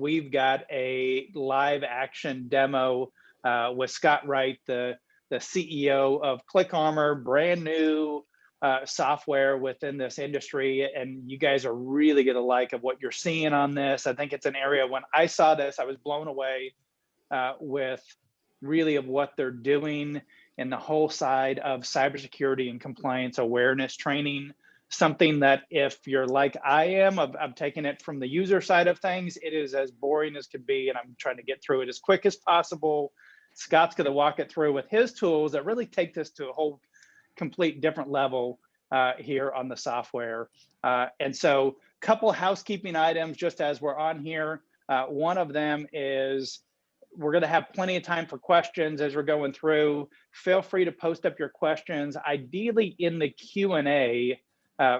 We've got a live action demo with Scott Wright, the CEO of ClickArmor, brand new software within this industry. And you guys are really going to like of what you're seeing on this. I think it's an area, when I saw this, I was blown away with really of what they're doing in the whole side of cybersecurity and compliance awareness training. Something that if you're like I am, I've taken it from the user side of things, it is as boring as could be, and I'm trying to get through it as quick as possible. Scott's going to walk it through with his tools that really take this to a whole complete different level here on the software. And so a couple housekeeping items just as we're on here. One of them is we're going to have plenty of time for questions as we're going through. Feel free to post up your questions, ideally in the Q&A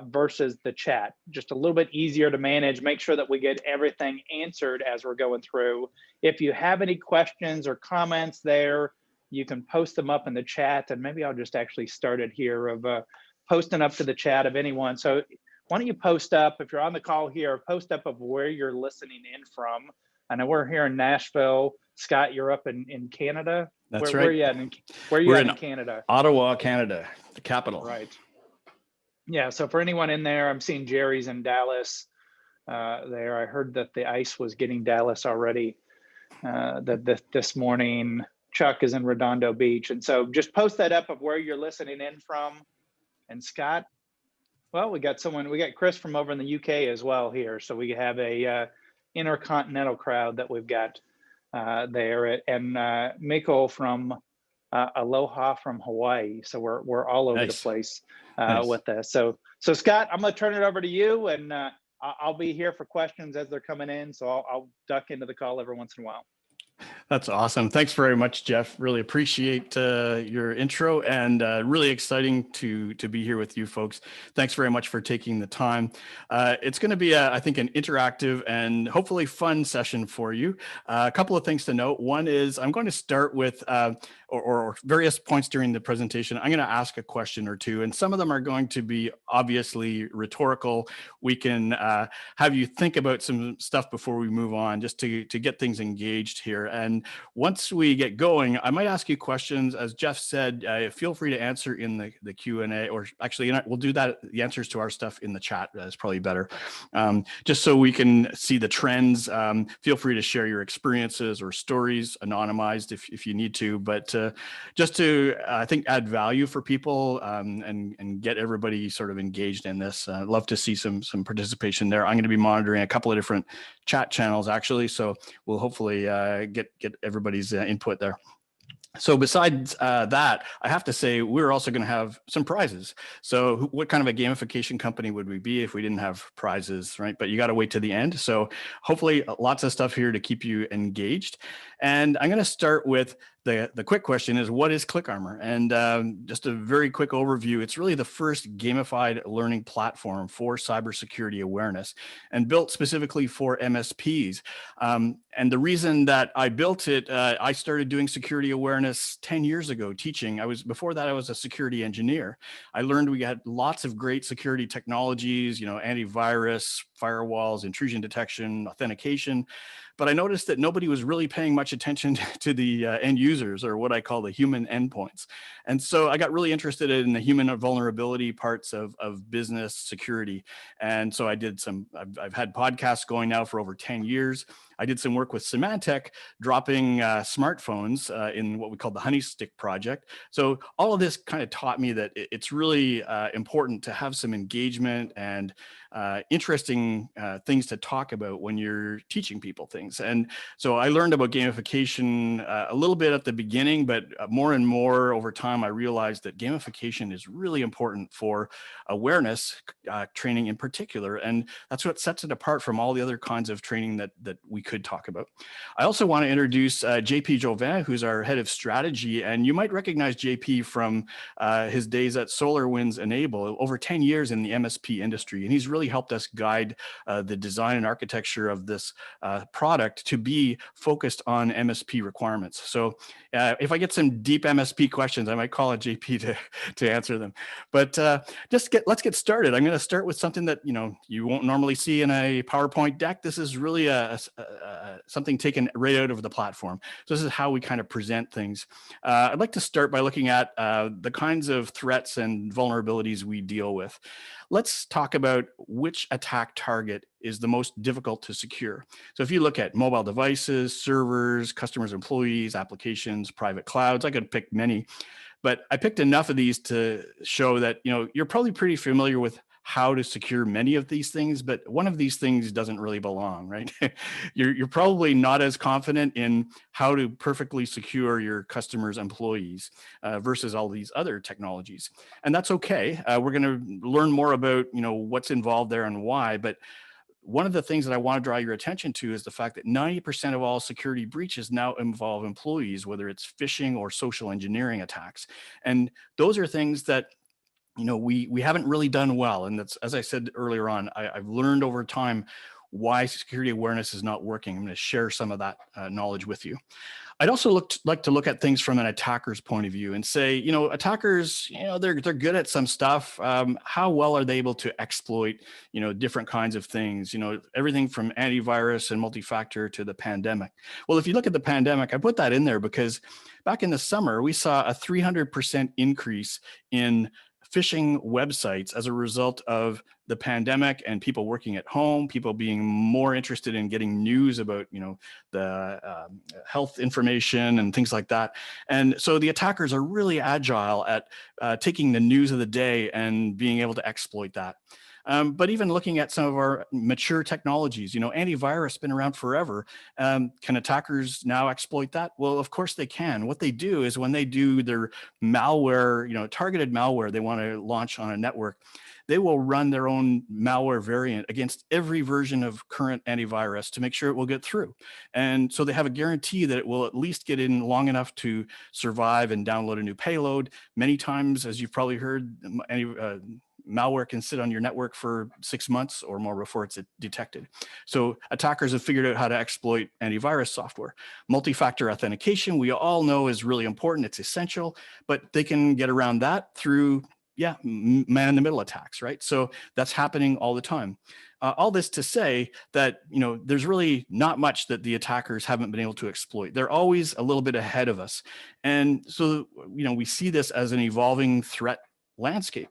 versus the chat. Just a little bit easier to manage. Make sure that we get everything answered as we're going through. If you have any questions or comments there, you can post them up in the chat, and maybe I'll just actually start it here of posting up to the chat of anyone. So why don't you post up, if you're on the call here, post up of where you're listening in from. I know we're here in Nashville. Scott, you're up in Canada. That's right. Where are you at in Canada? Ottawa, Canada, the capital. Right. Yeah, so for anyone in there, I'm seeing Jerry's in Dallas there. I heard that the ice was getting Dallas already this morning. Chuck is in Redondo Beach. And so just post that up of where you're listening in from. And Scott, well, we got Chris from over in the UK as well here. So we have a intercontinental crowd that we've got there. And Miko from Aloha from Hawaii. So we're all over the place with this. So Scott, I'm going to turn it over to you, and I'll be here for questions as they're coming in. So I'll duck into the call every once in a while. That's awesome. Thanks very much, Jeff. Really appreciate your intro, and really exciting to be here with you folks. Thanks very much for taking the time. It's going to be, I think, an interactive and hopefully fun session for you. A couple of things to note. One is I'm going to start with, or various points during the presentation, I'm going to ask a question or two, and some of them are going to be obviously rhetorical. We can have you think about some stuff before we move on, just to get things engaged here. And once we get going, I might ask you questions. As Jeff said, feel free to answer in the Q&A, or actually, we'll do that, the answers to our stuff in the chat. That's probably better. Just so we can see the trends. Feel free to share your experiences or stories, anonymized if you need to, but just to, I think, add value for people and get everybody sort of engaged in this. I'd love to see some participation there. I'm going to be monitoring a couple of different chat channels, actually, so we'll hopefully get everybody's input there. So besides that, I have to say, we're also going to have some prizes. So what kind of a gamification company would we be if we didn't have prizes, right? But you got to wait to the end. So hopefully lots of stuff here to keep you engaged. And I'm going to start with the quick question is, what is ClickArmor? And just a very quick overview, it's really the first gamified learning platform for cybersecurity awareness and built specifically for MSPs. And the reason that I built it, I started doing security awareness 10 years ago teaching. Before that, I was a security engineer. I learned we had lots of great security technologies, antivirus, firewalls, intrusion detection, authentication. But I noticed that nobody was really paying much attention to the end users, or what I call the human endpoints. And so I got really interested in the human vulnerability parts of business security. And so I've had podcasts going now for over 10 years. I did some work with Symantec, dropping smartphones in what we call the Honey Stick project. So all of this kind of taught me that it's really important to have some engagement and interesting things to talk about when you're teaching people things. And so I learned about gamification a little bit at the beginning, but more and more over time, I realized that gamification is really important for awareness training in particular. And that's what sets it apart from all the other kinds of training that we could talk about. I also want to introduce JP Jovin, who's our head of strategy. And you might recognize JP from his days at SolarWinds Enable, over 10 years in the MSP industry. And he's really helped us guide the design and architecture of this product to be focused on MSP requirements. So if I get some deep MSP questions, I might call on JP to answer them. But let's get started. I'm going to start with something that you won't normally see in a PowerPoint deck. This is really something taken right out of the platform. So this is how we kind of present things. I'd like to start by looking at the kinds of threats and vulnerabilities we deal with. Let's talk about which attack target is the most difficult to secure. So if you look at mobile devices, servers, customers, employees, applications, private clouds, I could pick many, but I picked enough of these to show that, you're probably pretty familiar with how to secure many of these things, but one of these things doesn't really belong, right? You're probably not as confident in how to perfectly secure your customers' employees versus all these other technologies. And that's okay. We're going to learn more about, what's involved there and why, but one of the things that I want to draw your attention to is the fact that 90% of all security breaches now involve employees, whether it's phishing or social engineering attacks. And those are things that we haven't really done well. And that's, as I said earlier on, I've learned over time why security awareness is not working. I'm going to share some of that knowledge with you. I'd also like to look at things from an attacker's point of view and say, attackers, they're good at some stuff. How well are they able to exploit, different kinds of things, everything from antivirus and multi-factor to the pandemic. Well, if you look at the pandemic, I put that in there because back in the summer, we saw a 300% increase in phishing websites as a result of the pandemic and people working at home, people being more interested in getting news about, the health information and things like that. And so the attackers are really agile at taking the news of the day and being able to exploit that. But even looking at some of our mature technologies, antivirus has been around forever. Can attackers now exploit that? Well, of course they can. What they do is when they do their malware, targeted malware they want to launch on a network, they will run their own malware variant against every version of current antivirus to make sure it will get through. And so they have a guarantee that it will at least get in long enough to survive and download a new payload. Many times, as you've probably heard, malware can sit on your network for 6 months or more before it's detected. So attackers have figured out how to exploit antivirus software. Multi-factor authentication, we all know is really important. It's essential, but they can get around that through, man-in-the-middle attacks, right? So that's happening all the time. All this to say that, there's really not much that the attackers haven't been able to exploit. They're always a little bit ahead of us. And so, we see this as an evolving threat landscape.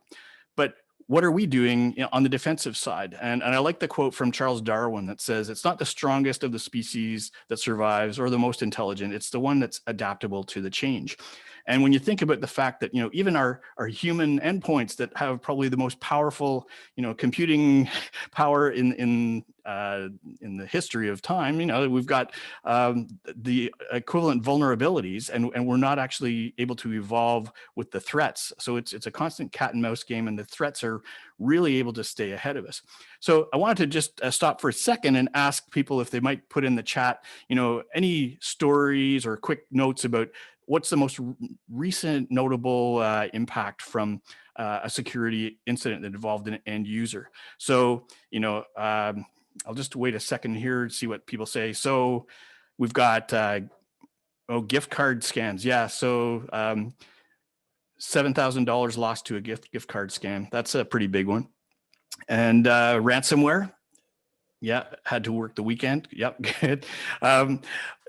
But what are we doing on the defensive side? And I like the quote from Charles Darwin that says, it's not the strongest of the species that survives or the most intelligent, it's the one that's adaptable to the change. And when you think about the fact that, even our human endpoints that have probably the most powerful, computing power in the history of time, we've got the equivalent vulnerabilities, and we're not actually able to evolve with the threats. So it's a constant cat and mouse game, and the threats are really able to stay ahead of us. So I wanted to just stop for a second and ask people if they might put in the chat, any stories or quick notes about what's the most recent notable impact from a security incident that involved an end user. So, I'll just wait a second here to see what people say. So we've got, gift card scams. Yeah, so $7,000 lost to a gift card scam. That's a pretty big one. And ransomware. Yeah, had to work the weekend. Yep, good.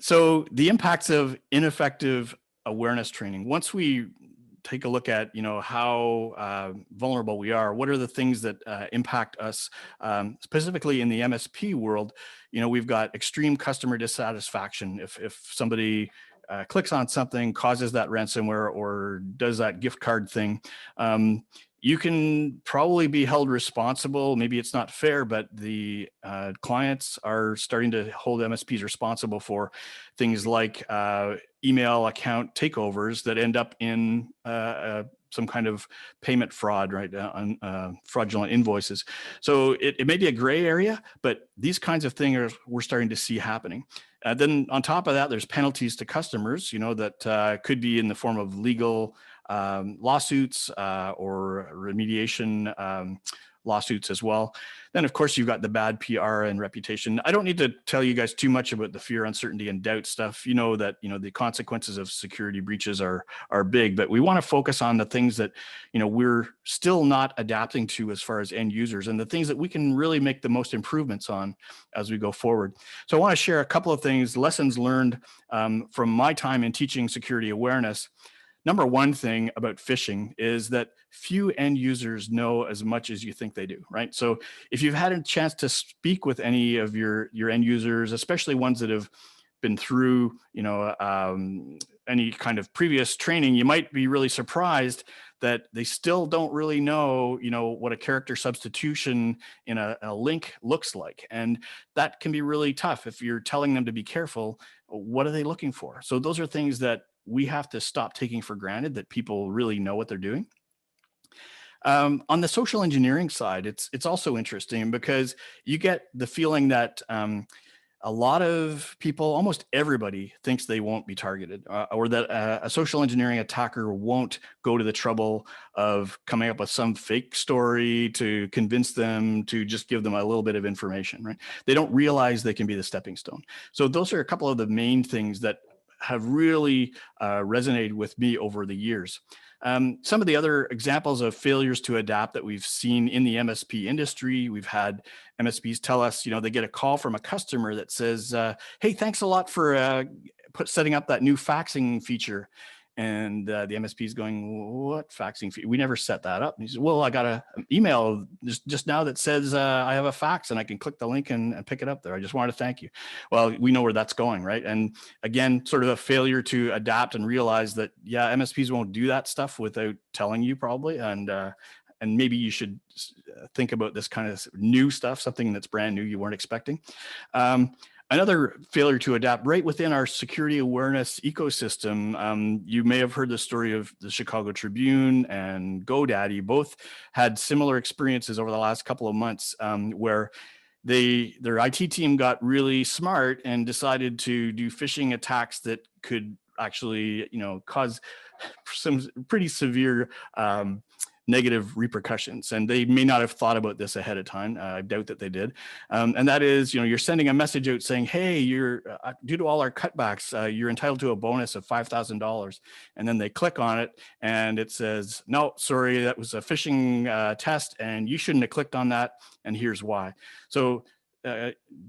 So the impacts of ineffective awareness training. Once we take a look at, how vulnerable we are, what are the things that impact us, specifically in the MSP world, we've got extreme customer dissatisfaction. If somebody clicks on something, causes that ransomware, or does that gift card thing, you can probably be held responsible. Maybe it's not fair, but the clients are starting to hold MSPs responsible for things like email account takeovers that end up in some kind of payment fraud, right, on fraudulent invoices. So it may be a gray area, but these kinds of things we're starting to see happening. Then on top of that, there's penalties to customers, that could be in the form of legal lawsuits or remediation lawsuits as well. Then, of course, you've got the bad PR and reputation. I don't need to tell you guys too much about the fear, uncertainty, and doubt stuff. You know that the consequences of security breaches are big, but we want to focus on the things that we're still not adapting to as far as end users, and the things that we can really make the most improvements on as we go forward. So I want to share a couple of things, lessons learned from my time in teaching security awareness. Number one thing about phishing is that few end users know as much as you think they do, right? So if you've had a chance to speak with any of your end users, especially ones that have been through, any kind of previous training, you might be really surprised that they still don't really know, what a character substitution in a link looks like. And that can be really tough if you're telling them to be careful. What are they looking for? So those are things that we have to stop taking for granted, that people really know what they're doing. On the social engineering side, it's also interesting because you get the feeling that a lot of people, almost everybody, thinks they won't be targeted, or that a social engineering attacker won't go to the trouble of coming up with some fake story to convince them to just give them a little bit of information, right? They don't realize they can be the stepping stone. So those are a couple of the main things that have really resonated with me over the years. Some of the other examples of failures to adapt that we've seen in the MSP industry, we've had MSPs tell us, they get a call from a customer that says, hey, thanks a lot for setting up that new faxing feature. And the MSP is going, what faxing feature? We never set that up. And he says, well, I got an email just now that says I have a fax and I can click the link and pick it up there. I just wanted to thank you. Well, we know where that's going, right? And again, sort of a failure to adapt and realize that, yeah, MSPs won't do that stuff without telling you probably. And maybe you should think about this kind of new stuff, something that's brand new you weren't expecting. Another failure to adapt right within our security awareness ecosystem. You may have heard the story of the Chicago Tribune and GoDaddy. Both had similar experiences over the last couple of months where their IT team got really smart and decided to do phishing attacks that could actually, cause some pretty severe negative repercussions. And they may not have thought about this ahead of time. I doubt that they did. And that is, you're sending a message out saying, hey, you're due to all our cutbacks, you're entitled to a bonus of $5,000. And then they click on it and it says, no, sorry, that was a phishing test and you shouldn't have clicked on that. And here's why. So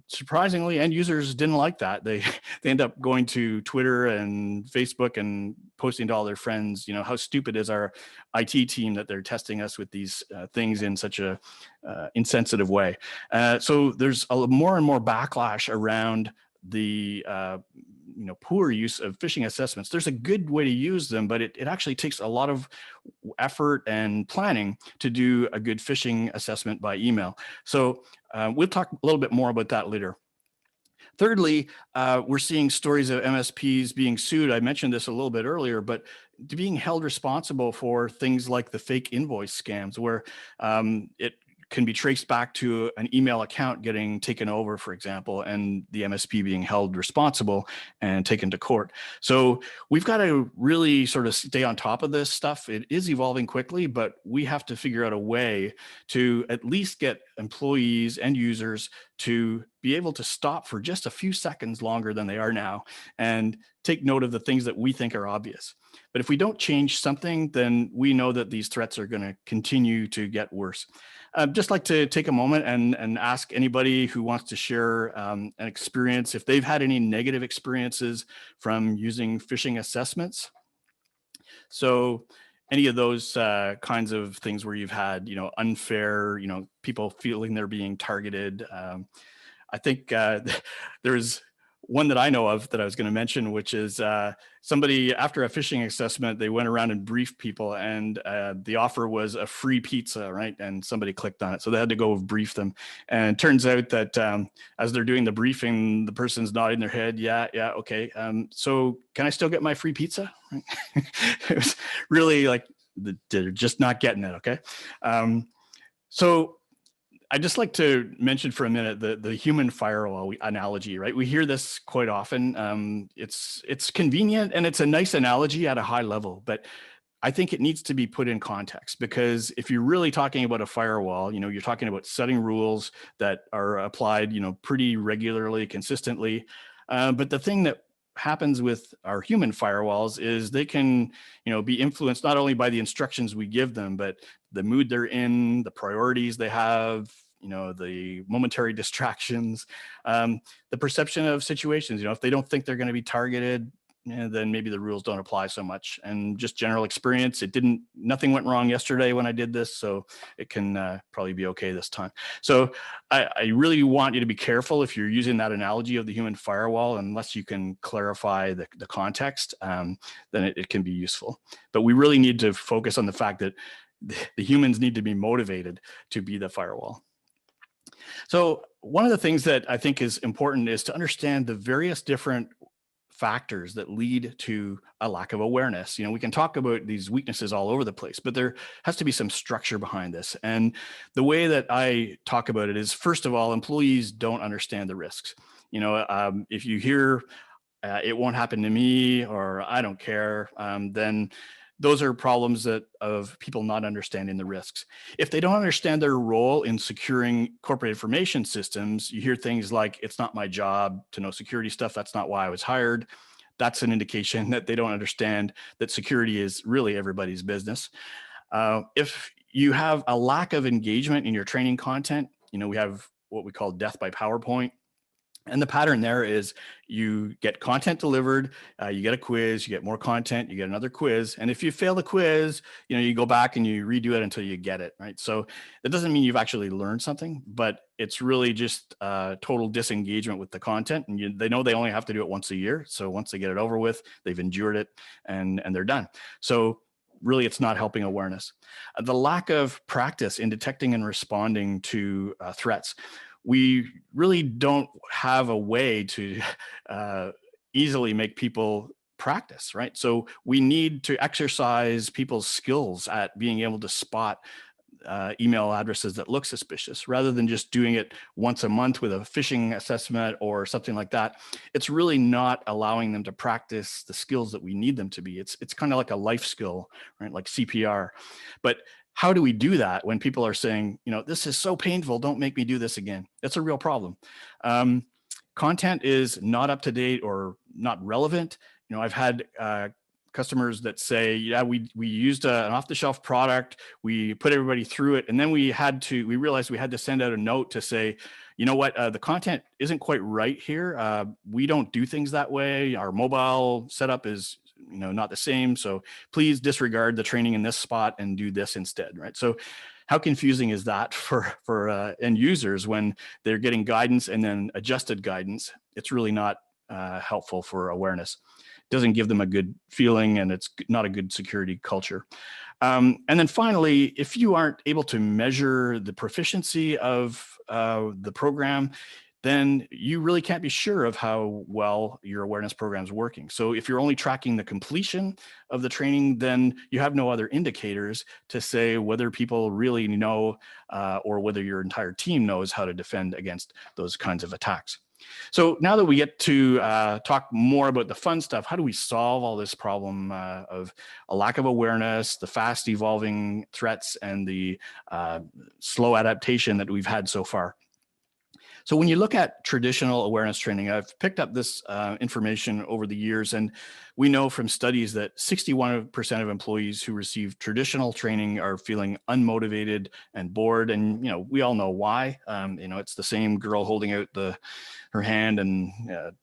surprisingly, end users didn't like that. They end up going to Twitter and Facebook and posting to all their friends, how stupid is our IT team that they're testing us with these things in such a insensitive way. So there's more and more backlash around the poor use of phishing assessments. There's a good way to use them, but it actually takes a lot of effort and planning to do a good phishing assessment by email. So we'll talk a little bit more about that later. Thirdly, we're seeing stories of MSPs being sued. I mentioned this a little bit earlier, but being held responsible for things like the fake invoice scams, where it can be traced back to an email account getting taken over, for example, and the MSP being held responsible and taken to court. So we've got to really sort of stay on top of this stuff. It is evolving quickly, but we have to figure out a way to at least get employees and users to be able to stop for just a few seconds longer than they are now and take note of the things that we think are obvious. But if we don't change something, then we know that these threats are going to continue to get worse. I'd just like to take a moment and ask anybody who wants to share an experience, if they've had any negative experiences from using phishing assessments. So any of those kinds of things where you've had, unfair, people feeling they're being targeted. I think there's one that I know of that I was going to mention, which is somebody, after a phishing assessment, they went around and briefed people, and the offer was a free pizza, right? And somebody clicked on it. So they had to go brief them. And it turns out that as they're doing the briefing, the person's nodding their head. Yeah, okay. So can I still get my free pizza? It was really like, they're just not getting it, okay? So I'd just like to mention for a minute the human firewall analogy, right? We hear this quite often. It's convenient and it's a nice analogy at a high level, but I think it needs to be put in context, because if you're really talking about a firewall, you're talking about setting rules that are applied, pretty regularly, consistently. But the thing that happens with our human firewalls is they can, be influenced not only by the instructions we give them, but the mood they're in, the priorities they have, the momentary distractions, the perception of situations. If they don't think they're going to be targeted, then maybe the rules don't apply so much. And just general experience, nothing went wrong yesterday when I did this, so it can probably be okay this time. So I really want you to be careful if you're using that analogy of the human firewall, unless you can clarify the context, then it can be useful. But we really need to focus on the fact that the humans need to be motivated to be the firewall. So one of the things that I think is important is to understand the various different factors that lead to a lack of awareness. We can talk about these weaknesses all over the place, but there has to be some structure behind this. And the way that I talk about it is, first of all, employees don't understand the risks. If you hear it won't happen to me, or I don't care, then those are problems of people not understanding the risks. If they don't understand their role in securing corporate information systems, you hear things like, it's not my job to know security stuff. That's not why I was hired. That's an indication that they don't understand that security is really everybody's business. If you have a lack of engagement in your training content, we have what we call death by PowerPoint. And the pattern there is you get content delivered, you get a quiz, you get more content, you get another quiz. And if you fail the quiz, you go back and you redo it until you get it, right? So that doesn't mean you've actually learned something, but it's really just total disengagement with the content. And they know they only have to do it once a year. So once they get it over with, they've endured it and they're done. So really, it's not helping awareness. The lack of practice in detecting and responding to threats. We really don't have a way to easily make people practice, right? So we need to exercise people's skills at being able to spot email addresses that look suspicious, rather than just doing it once a month with a phishing assessment or something like that. It's really not allowing them to practice the skills that we need them to be. It's kind of like a life skill, right? Like CPR. But how do we do that when people are saying, this is so painful, don't make me do this again? That's a real problem. Content is not up to date or not relevant. I've had customers that say, yeah, we used an off-the-shelf product, we put everybody through it, and then we realized we had to send out a note to say, you know what, the content isn't quite right here. We don't do things that way. Our mobile setup is not the same. So please disregard the training in this spot and do this instead, right? So how confusing is that for end users when they're getting guidance and then adjusted guidance? It's really not helpful for awareness. It doesn't give them a good feeling, and it's not a good security culture. And then finally, if you aren't able to measure the proficiency of the program, then you really can't be sure of how well your awareness program is working. So if you're only tracking the completion of the training, then you have no other indicators to say whether people really know or whether your entire team knows how to defend against those kinds of attacks. So now that we get to talk more about the fun stuff, how do we solve all this problem of a lack of awareness, the fast evolving threats, and the slow adaptation that we've had so far? So when you look at traditional awareness training, I've picked up this information over the years, and we know from studies that 61% of employees who receive traditional training are feeling unmotivated and bored. And we all know why. It's the same girl holding out her hand and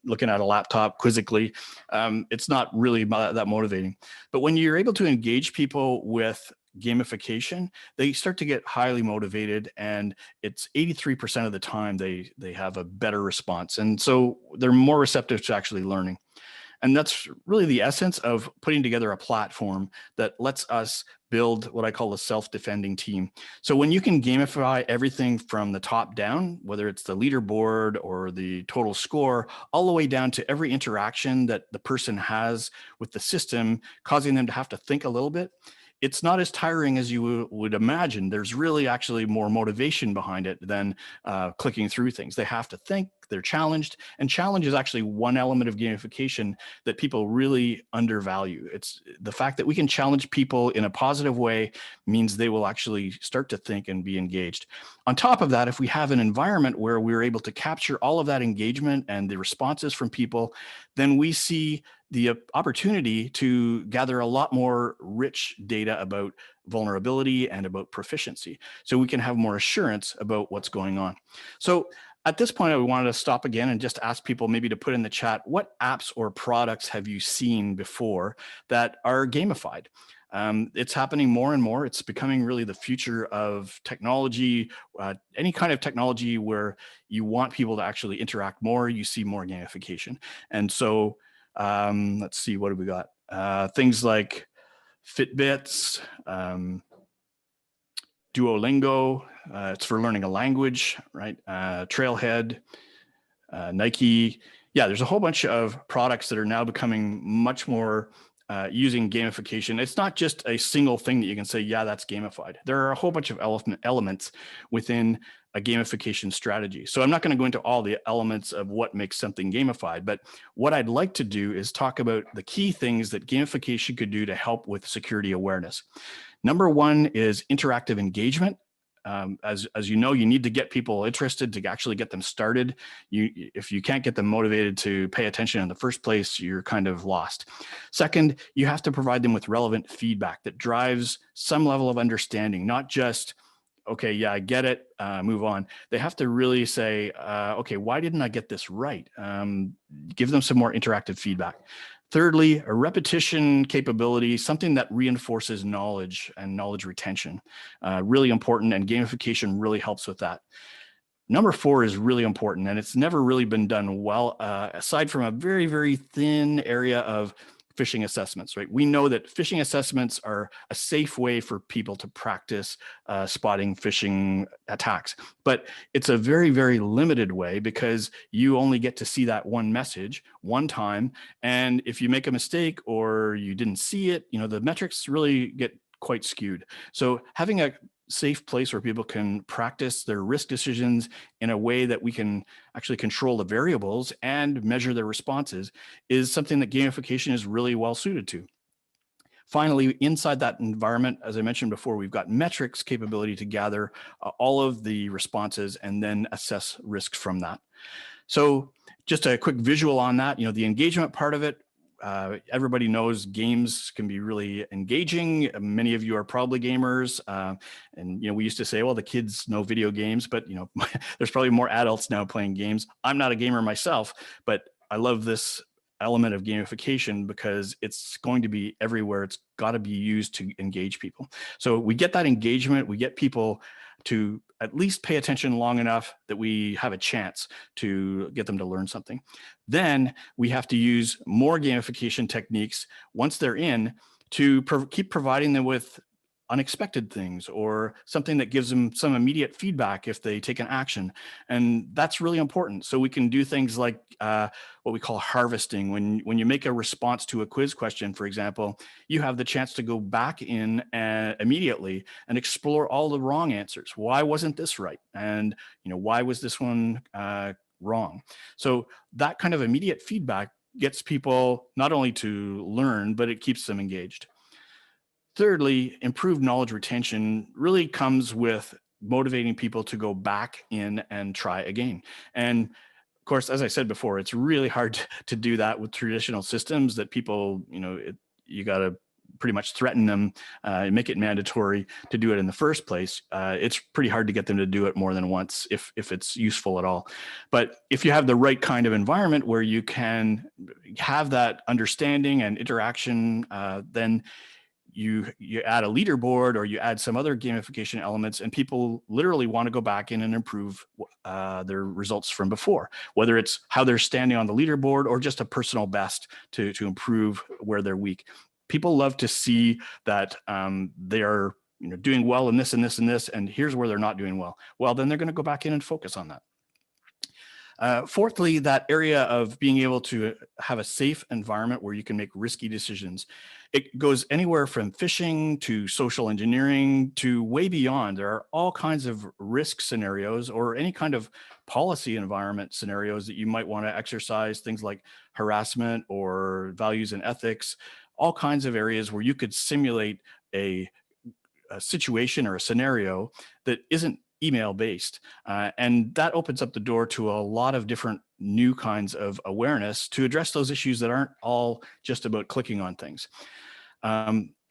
looking at a laptop quizzically. It's not really that motivating. But when you're able to engage people with gamification, they start to get highly motivated, and it's 83% of the time they have a better response. And so they're more receptive to actually learning. And that's really the essence of putting together a platform that lets us build what I call a self-defending team. So when you can gamify everything from the top down, whether it's the leaderboard or the total score, all the way down to every interaction that the person has with the system, causing them to have to think a little bit, it's not as tiring as you would imagine. There's really actually more motivation behind it than clicking through things. They have to think, they're challenged, and challenge is actually one element of gamification that people really undervalue. It's the fact that we can challenge people in a positive way means they will actually start to think and be engaged. On top of that, if we have an environment where we're able to capture all of that engagement and the responses from people, then we see the opportunity to gather a lot more rich data about vulnerability and about proficiency. So we can have more assurance about what's going on. So at this point, I wanted to stop again and just ask people maybe to put in the chat, what apps or products have you seen before that are gamified? It's happening more and more. It's becoming really the future of technology, any kind of technology where you want people to actually interact more, you see more gamification. And so let's see, what have we got? Things like Fitbits, Duolingo, it's for learning a language, right? Trailhead, Nike. Yeah, there's a whole bunch of products that are now becoming much more using gamification. It's not just a single thing that you can say, yeah, that's gamified. There are a whole bunch of elements within a gamification strategy. So I'm not going to go into all the elements of what makes something gamified, but what I'd like to do is talk about the key things that gamification could do to help with security awareness. Number one is interactive engagement. As you know, you need to get people interested to actually get them started. If you can't get them motivated to pay attention in the first place, you're kind of lost. Second, you have to provide them with relevant feedback that drives some level of understanding, not just, okay, yeah, I get it, move on. They have to really say, okay, why didn't I get this right? Give them some more interactive feedback. Thirdly, a repetition capability, something that reinforces knowledge and knowledge retention. Really important, and gamification really helps with that. Number four is really important, and it's never really been done well, aside from a very, very thin area of phishing assessments, right? We know that phishing assessments are a safe way for people to practice spotting phishing attacks, but it's a very, very limited way because you only get to see that one message one time. And if you make a mistake or you didn't see it, the metrics really get quite skewed. So having a safe place where people can practice their risk decisions in a way that we can actually control the variables and measure their responses is something that gamification is really well suited to. Finally, inside that environment, as I mentioned before, we've got metrics capability to gather all of the responses and then assess risks from that. So just a quick visual on that, the engagement part of it, everybody knows games can be really engaging. Many of you are probably gamers. And, we used to say, well, the kids know video games, but, there's probably more adults now playing games. I'm not a gamer myself, but I love this element of gamification because it's going to be everywhere. It's got to be used to engage people. So we get that engagement, we get people to at least pay attention long enough that we have a chance to get them to learn something. Then we have to use more gamification techniques once they're in to keep providing them with unexpected things or something that gives them some immediate feedback if they take an action. And that's really important. So we can do things like what we call harvesting. When you make a response to a quiz question, for example, you have the chance to go back in immediately and explore all the wrong answers. Why wasn't this right? And why was this one wrong? So that kind of immediate feedback gets people not only to learn, but it keeps them engaged. Thirdly, improved knowledge retention really comes with motivating people to go back in and try again. And of course, as I said before, it's really hard to do that with traditional systems that people, you got to pretty much threaten them, make it mandatory to do it in the first place. It's pretty hard to get them to do it more than once if it's useful at all. But if you have the right kind of environment where you can have that understanding and interaction, then you add a leaderboard or you add some other gamification elements and people literally want to go back in and improve their results from before, whether it's how they're standing on the leaderboard or just a personal best to improve where they're weak. People love to see that they are doing well in this and this and this, and here's where they're not doing well. Well, then they're going to go back in and focus on that. Fourthly, that area of being able to have a safe environment where you can make risky decisions. It goes anywhere from phishing to social engineering to way beyond. There are all kinds of risk scenarios or any kind of policy environment scenarios that you might want to exercise, things like harassment or values and ethics, all kinds of areas where you could simulate a situation or a scenario that isn't email based. And that opens up the door to a lot of different new kinds of awareness to address those issues that aren't all just about clicking on things.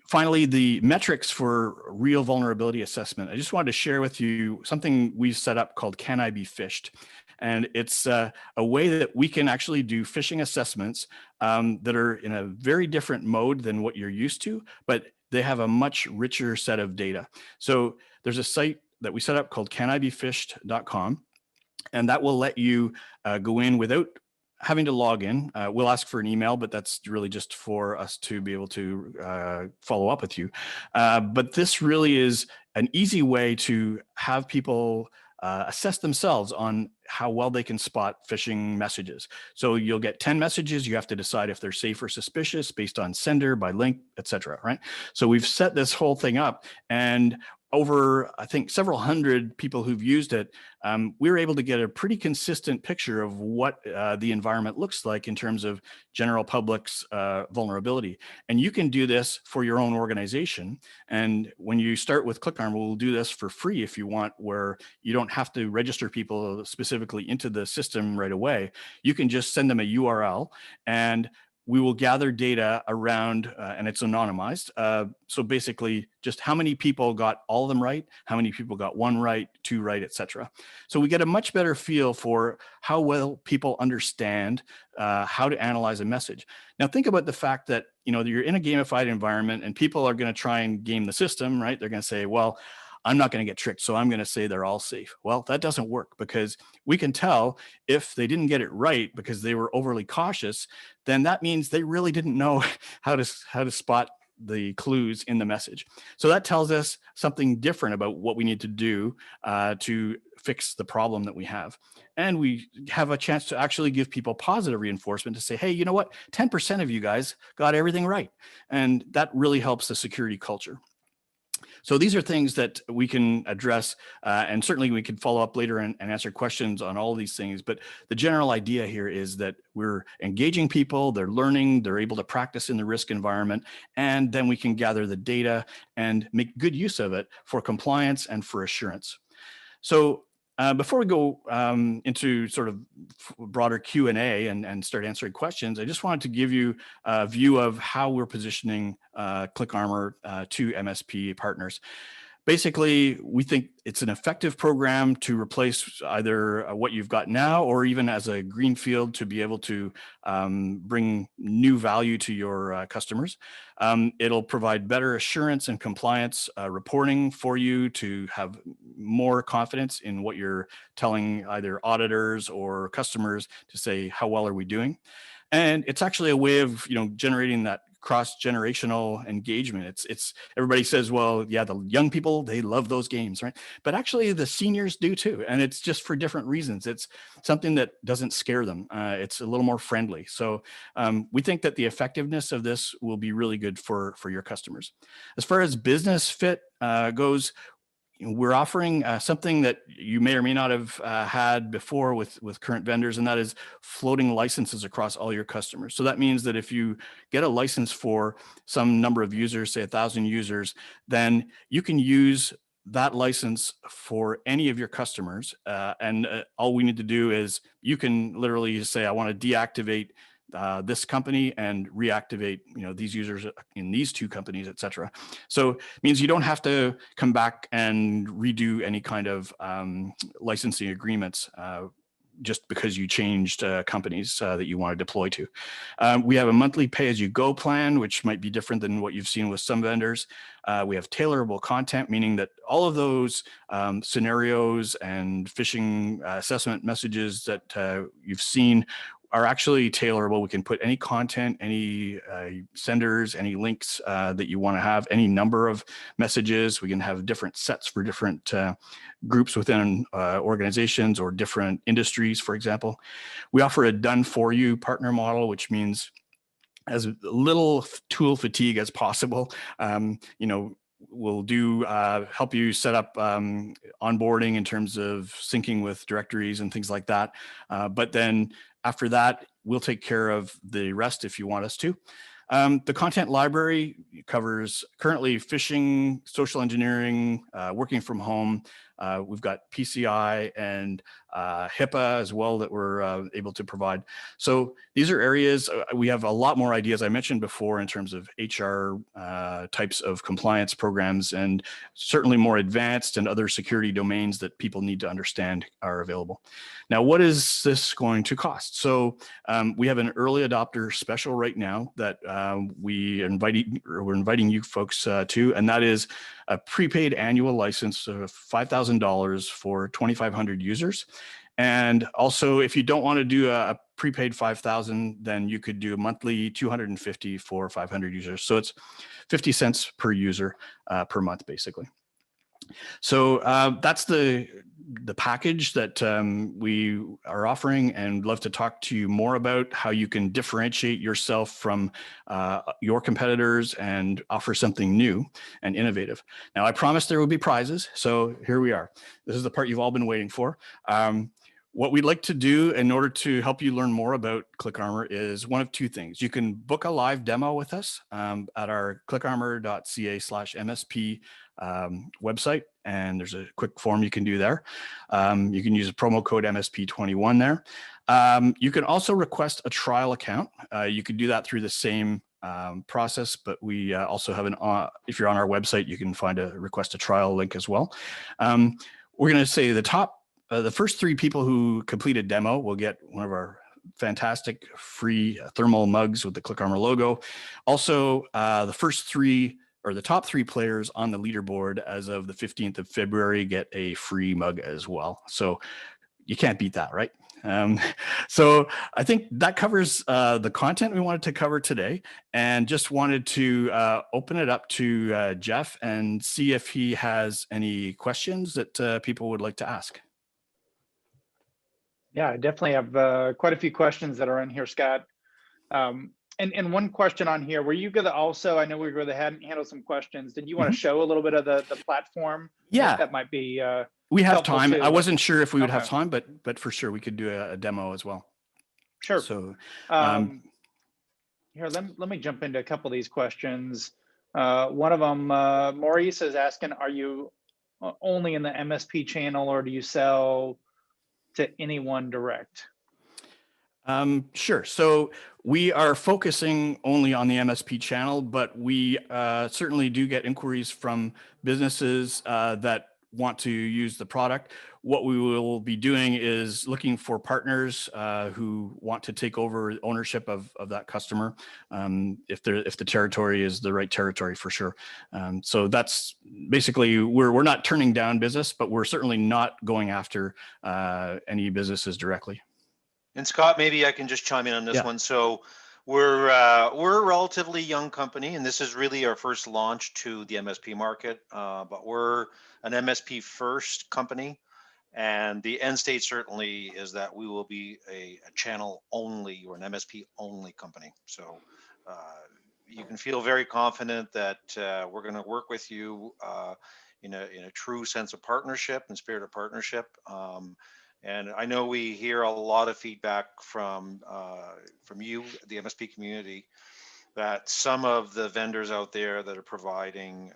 Finally, the metrics for real vulnerability assessment. I just wanted to share with you something we've set up called Can I Be Phished? And it's a way that we can actually do phishing assessments that are in a very different mode than what you're used to, but they have a much richer set of data. So there's a site that we set up called canibephished.com, and that will let you go in without having to log in. We'll ask for an email, but that's really just for us to be able to follow up with you. But this really is an easy way to have people assess themselves on how well they can spot phishing messages. So you'll get 10 messages. You have to decide if they're safe or suspicious based on sender, by link, etc. Right? So we've set this whole thing up, and over, I think, several hundred people who've used it, we were able to get a pretty consistent picture of what the environment looks like in terms of general public's vulnerability. And you can do this for your own organization. And when you start with ClickArmor, we'll do this for free if you want, where you don't have to register people specifically into the system right away. You can just send them a URL, and we will gather data around, and it's anonymized. So basically just how many people got all of them right, how many people got one right, two right, etc. So we get a much better feel for how well people understand how to analyze a message. Now think about the fact that, you're in a gamified environment and people are going to try and game the system, right? They're going to say, well, I'm not going to get tricked, so I'm going to say they're all safe. Well, that doesn't work, because we can tell if they didn't get it right because they were overly cautious, then that means they really didn't know how to spot the clues in the message. So that tells us something different about what we need to do to fix the problem that we have. And we have a chance to actually give people positive reinforcement to say, hey, you know what? 10% of you guys got everything right. And that really helps the security culture. So these are things that we can address, and certainly we can follow up later and answer questions on all of these things. But the general idea here is that we're engaging people, they're learning, they're able to practice in the risk environment, and then we can gather the data and make good use of it for compliance and for assurance. So before we go into sort of broader Q&A and start answering questions, I just wanted to give you a view of how we're positioning ClickArmor to MSP partners. Basically, we think it's an effective program to replace either what you've got now, or even as a greenfield to be able to bring new value to your customers. It'll provide better assurance and compliance reporting for you to have more confidence in what you're telling either auditors or customers to say, how well are we doing? And it's actually a way of generating that cross-generational engagement. It's everybody says, well, yeah, the young people, they love those games, right? But actually the seniors do too. And it's just for different reasons. It's something that doesn't scare them. It's a little more friendly. So we think that the effectiveness of this will be really good for your customers. As far as business fit goes, we're offering something that you may or may not have had before with current vendors, and that is floating licenses across all your customers. So that means that if you get a license for some number of users, say 1,000 users, then you can use that license for any of your customers. And all we need to do is you can literally say, I want to deactivate this company and reactivate these users in these two companies, et cetera. So it means you don't have to come back and redo any kind of licensing agreements just because you changed companies that you want to deploy to. We have a monthly pay-as-you-go plan, which might be different than what you've seen with some vendors. We have tailorable content, meaning that all of those scenarios and phishing assessment messages that you've seen, are actually tailorable. We can put any content, any senders, any links that you want to have, any number of messages. We can have different sets for different groups within organizations or different industries, for example. We offer a done-for-you partner model, which means as little tool fatigue as possible. We'll do help you set up onboarding in terms of syncing with directories and things like that. But then after that, we'll take care of the rest if you want us to. The content library covers currently phishing, social engineering, working from home. We've got PCI and HIPAA as well that we're able to provide. So these are areas, we have a lot more ideas I mentioned before in terms of HR types of compliance programs, and certainly more advanced and other security domains that people need to understand are available. Now, what is this going to cost? So we have an early adopter special right now that we're inviting you folks to, and that is a prepaid annual license of $5,000 for 2,500 users. And also, if you don't want to do a prepaid 5,000, then you could do a monthly 250 for 500 users. So it's 50 cents per user per month, basically. So that's the package that we are offering, and love to talk to you more about how you can differentiate yourself from your competitors and offer something new and innovative. Now, I promised there would be prizes, so here we are. This is the part you've all been waiting for. What we'd like to do in order to help you learn more about ClickArmor is one of two things. You can book a live demo with us at our clickarmor.ca/MSP website, and there's a quick form you can do there. You can use a promo code MSP21 there. You can also request a trial account. You could do that through the same process, but we also have if you're on our website, you can find a request a trial link as well. We're going to say the first 3 people who complete a demo will get one of our fantastic free thermal mugs with the ClickArmor logo. Also, the first 3 or the top 3 players on the leaderboard as of the 15th of February get a free mug as well. So you can't beat that, right? So I think that covers the content we wanted to cover today, and just wanted to open it up to Jeff and see if he has any questions that people would like to ask. Yeah, I definitely have quite a few questions that are in here, Scott. And one question on here, were you going to also, I know we were going to handle some questions. Did you want to show a little bit of the platform? Yeah. That might be we have time. too. I wasn't sure if we would have time, but for sure we could do a demo as well. Sure. So here, let me jump into a couple of these questions. One of them, Maurice is asking, are you only in the MSP channel, or do you sell to anyone direct? Sure. So we are focusing only on the MSP channel, but we certainly do get inquiries from businesses that want to use the product. What we will be doing is looking for partners who want to take over ownership of that customer, if the territory is the right territory, for sure. So that's basically, we're not turning down business, but we're certainly not going after any businesses directly. And Scott, maybe I can just chime in on this one. So we're a relatively young company, and this is really our first launch to the MSP market, but we're an MSP first company. And the end state certainly is that we will be a channel only or an MSP only company. So you can feel very confident that we're going to work with you in a true sense of partnership and spirit of partnership. And I know we hear a lot of feedback from you, the MSP community, that some of the vendors out there that are providing,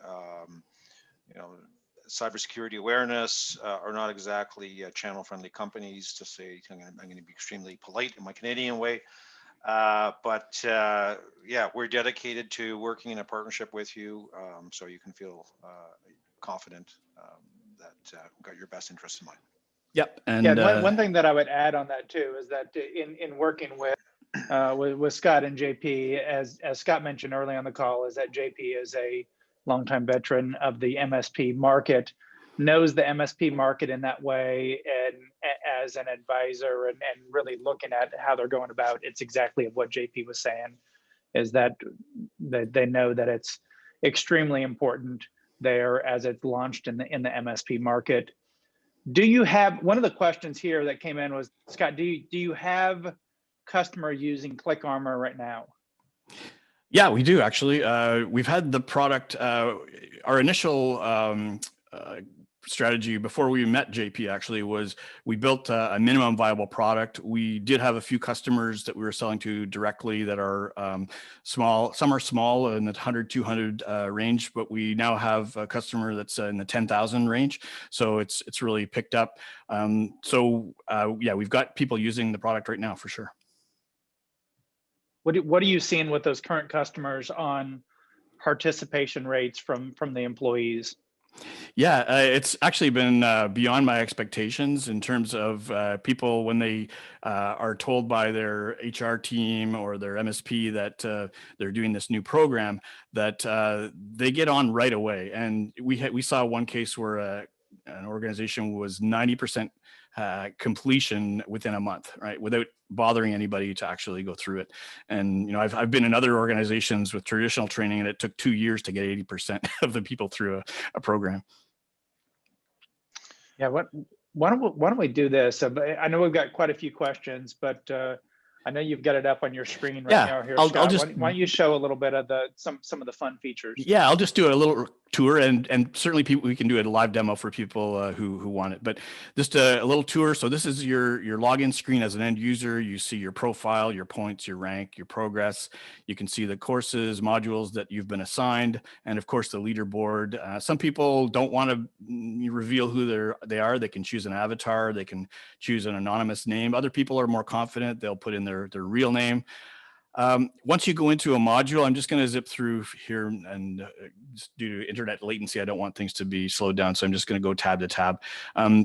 cybersecurity awareness are not exactly channel-friendly companies. To say, I'm going to be extremely polite in my Canadian way, but yeah, we're dedicated to working in a partnership with you, so you can feel confident that we've got your best interests in mind. Yep. And one thing that I would add on that too is that in working with Scott and JP, as Scott mentioned early on the call, is that JP is a longtime veteran of the MSP market. knows the MSP market in that way, and as an advisor, and really looking at how they're going about, it's exactly what JP was saying, is that they know that it's extremely important there as it's launched in the MSP market. Do you have, one of the questions here that came in was, Scott, do you have customer using ClickArmor right now? Yeah, we do actually. We've had the product, our initial strategy before we met JP actually was we built a minimum viable product. We did have a few customers that we were selling to directly that are small. Some are small in the 100, 200 range, but we now have a customer that's in the 10,000 range. So it's really picked up. Yeah, we've got people using the product right now for sure. What are you seeing with those current customers on participation rates from the employees? Yeah, it's actually been beyond my expectations in terms of people when they are told by their HR team or their MSP that they're doing this new program, that they get on right away. And we saw one case where an organization was 90% completion within a month, right, without bothering anybody to actually go through it. And you know, I've been in other organizations with traditional training, and it took 2 years to get 80% of the people through a program. Yeah, why don't we do this? I know we've got quite a few questions, but I know you've got it up on your screen right now here, Scott. I'll just, why don't you show a little bit of some of the fun features? Yeah, I'll just do a little tour, and certainly we can do a live demo for people who want it, but just a little tour. So this is your login screen as an end user. You see your profile, your points, your rank, your progress. You can see the courses, modules that you've been assigned, and of course the leaderboard. Some people don't want to reveal who they are. They can choose an avatar. They can choose an anonymous name. Other people are more confident. They'll put in their real name. Once you go into a module, I'm just going to zip through here, and just due to internet latency, I don't want things to be slowed down. So I'm just going to go tab to tab.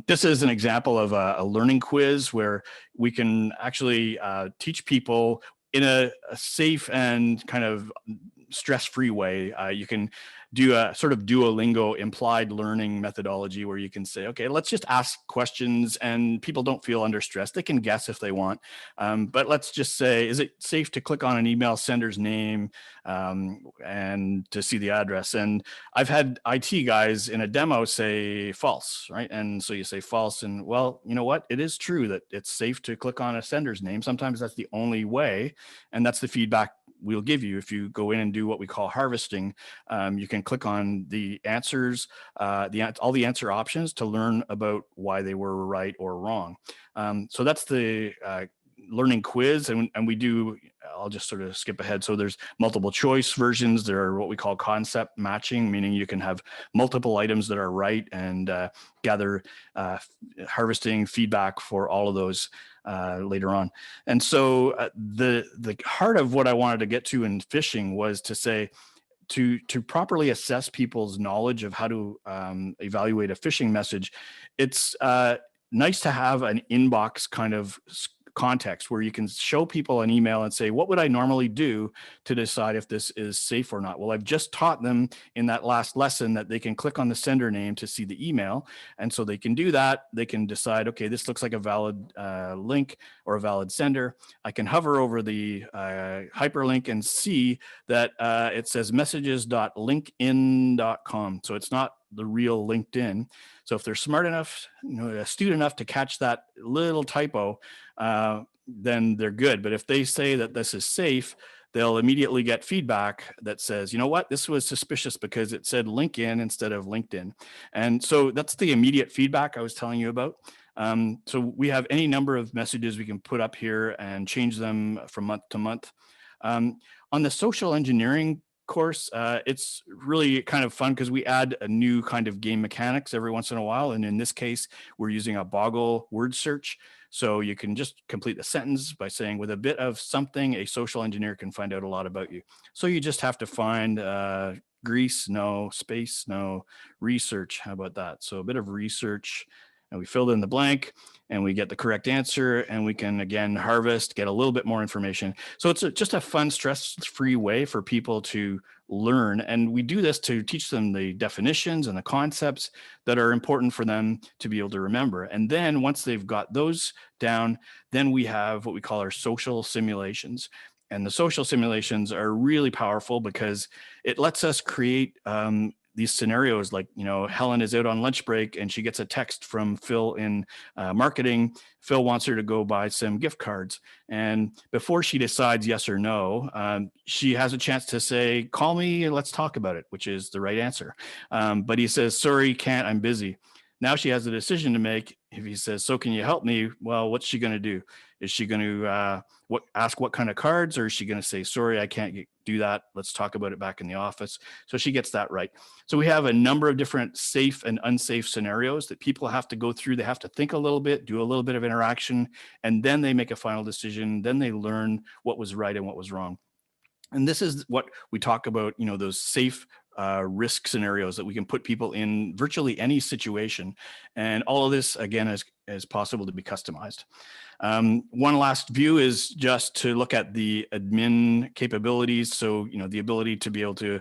This is an example of a learning quiz where we can actually teach people in a safe and kind of stress-free way. You can do a sort of Duolingo implied learning methodology where you can say, okay, let's just ask questions, and people don't feel under stress. They can guess if they want, but let's just say, is it safe to click on an email sender's name and to see the address? And I've had IT guys in a demo say false, right? And so you say false, and well, you know what? It is true that it's safe to click on a sender's name. Sometimes that's the only way, and that's the feedback we'll give you. If you go in and do what we call harvesting, you can click on the answers, all the answer options to learn about why they were right or wrong. So that's the learning quiz, and we do, I'll just sort of skip ahead. So there's multiple choice versions. There are what we call concept matching, meaning you can have multiple items that are right and gather harvesting feedback for all of those later on. And so the heart of what I wanted to get to in phishing was to say, to properly assess people's knowledge of how to evaluate a phishing message, it's nice to have an inbox kind of context where you can show people an email and say, what would I normally do to decide if this is safe or not? Well, I've just taught them in that last lesson that they can click on the sender name to see the email. And so they can do that. They can decide, okay, this looks like a valid link or a valid sender. I can hover over the hyperlink and see that it says messages.linkedin.com. So it's not the real LinkedIn. So if they're smart enough, astute enough to catch that little typo, then they're good. But if they say that this is safe, they'll immediately get feedback that says, you know what, this was suspicious because it said LinkedIn instead of LinkedIn. And so that's the immediate feedback I was telling you about. So we have any number of messages we can put up here and change them from month to month. On the social engineering course, it's really kind of fun because we add a new kind of game mechanics every once in a while. And in this case, we're using a Boggle word search. So you can just complete the sentence by saying, with a bit of something, a social engineer can find out a lot about you. So you just have to find Greece, no, space, no, research. How about that? So a bit of research. and we filled in the blank and we get the correct answer, and we can again harvest, get a little bit more information. So it's just a fun, stress-free way for people to learn. And we do this to teach them the definitions and the concepts that are important for them to be able to remember. And then once they've got those down, then we have what we call our social simulations. And the social simulations are really powerful because it lets us create these scenarios like, Helen is out on lunch break and she gets a text from Phil in marketing. Phil wants her to go buy some gift cards. And before she decides yes or no, she has a chance to say, call me and let's talk about it, which is the right answer. But he says, sorry, can't, I'm busy. Now she has a decision to make. If he says, so can you help me? Well, what's she going to do? Is she going to ask what kind of cards, or is she going to say, sorry, I can't do that. Let's talk about it back in the office. So she gets that right. So we have a number of different safe and unsafe scenarios that people have to go through. They have to think a little bit, do a little bit of interaction, and then they make a final decision. Then they learn what was right and what was wrong. And this is what we talk about, those safe risk scenarios that we can put people in virtually any situation. And all of this, again, is possible to be customized. One last view is just to look at the admin capabilities. So, the ability to be able to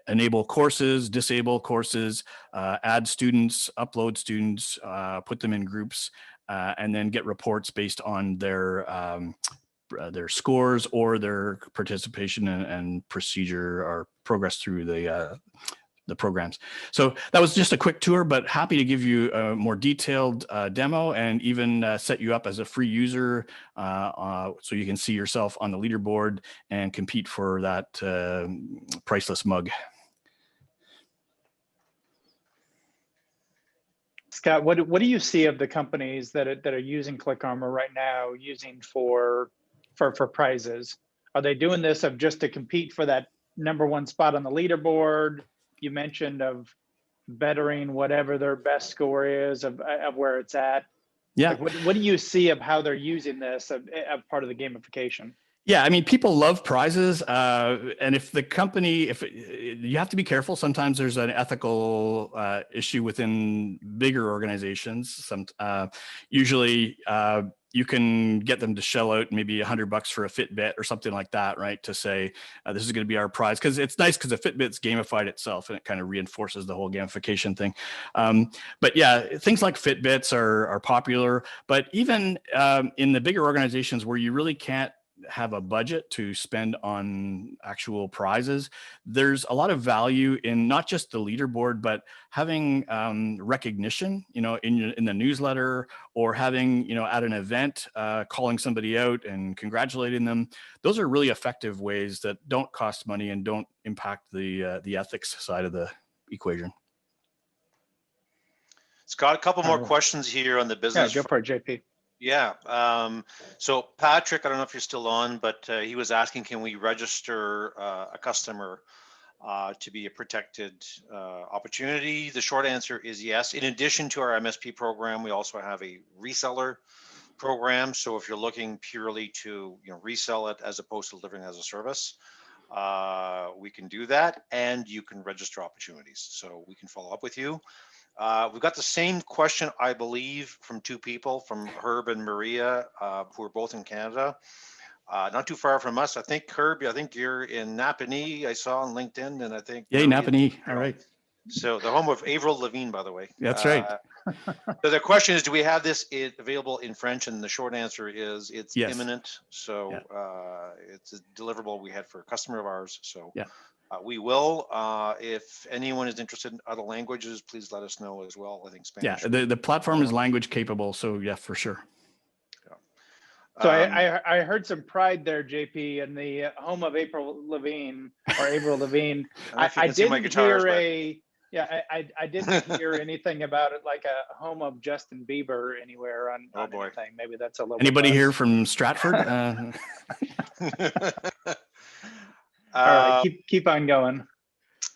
enable courses, disable courses, add students, upload students, put them in groups, and then get reports based on their scores or their participation and procedure or progress through the programs. So that was just a quick tour, but happy to give you a more detailed demo and even set you up as a free user so you can see yourself on the leaderboard and compete for that priceless mug. Scott, what do you see of the companies that are using ClickArmor right now, using for prizes? Are they doing this just to compete for that #1 spot on the leaderboard? You mentioned of bettering whatever their best score is of where it's at. Yeah. Like what do you see of how they're using this of part of the gamification? Yeah, I mean, people love prizes, and if the company, you have to be careful. Sometimes there's an ethical issue within bigger organizations. Usually, you can get them to shell out maybe $100 for a Fitbit or something like that, right? To say this is going to be our prize, because it's nice because the Fitbit's gamified itself and it kind of reinforces the whole gamification thing. But yeah, things like Fitbits are popular, but even in the bigger organizations where you really can't have a budget to spend on actual prizes, there's a lot of value in not just the leaderboard, but having recognition, in the newsletter, or having, at an event, calling somebody out and congratulating them. Those are really effective ways that don't cost money and don't impact the ethics side of the equation. Scott, a couple more questions here on the business. Yeah, go for it, JP. Yeah. So Patrick, I don't know if you're still on, but he was asking, can we register a customer to be a protected opportunity? The short answer is yes. In addition to our MSP program, we also have a reseller program. So if you're looking purely to resell it as opposed to delivering as a service, we can do that, and you can register opportunities. So we can follow up with you. We've got the same question, I believe, from two people, from Herb and Maria, who are both in Canada, not too far from us. I think, Herb, I think you're in Napanee. I saw on LinkedIn, and I think. Yay, Napanee. All right. So the home of Avril Lavigne, by the way. That's right. So the question is, do we have this available in French? And the short answer is it's yes. imminent. So it's a deliverable we had for a customer of ours. So yeah. We will. If anyone is interested in other languages, please let us know as well. I think Spanish. Yeah, the platform is language capable, so yeah, for sure. Yeah. So I heard some pride there, JP, in the home of Avril Lavigne. I didn't hear I didn't hear anything about it like a home of Justin Bieber anywhere on anything. Maybe that's a little. Anybody here from Stratford? All right, keep on going.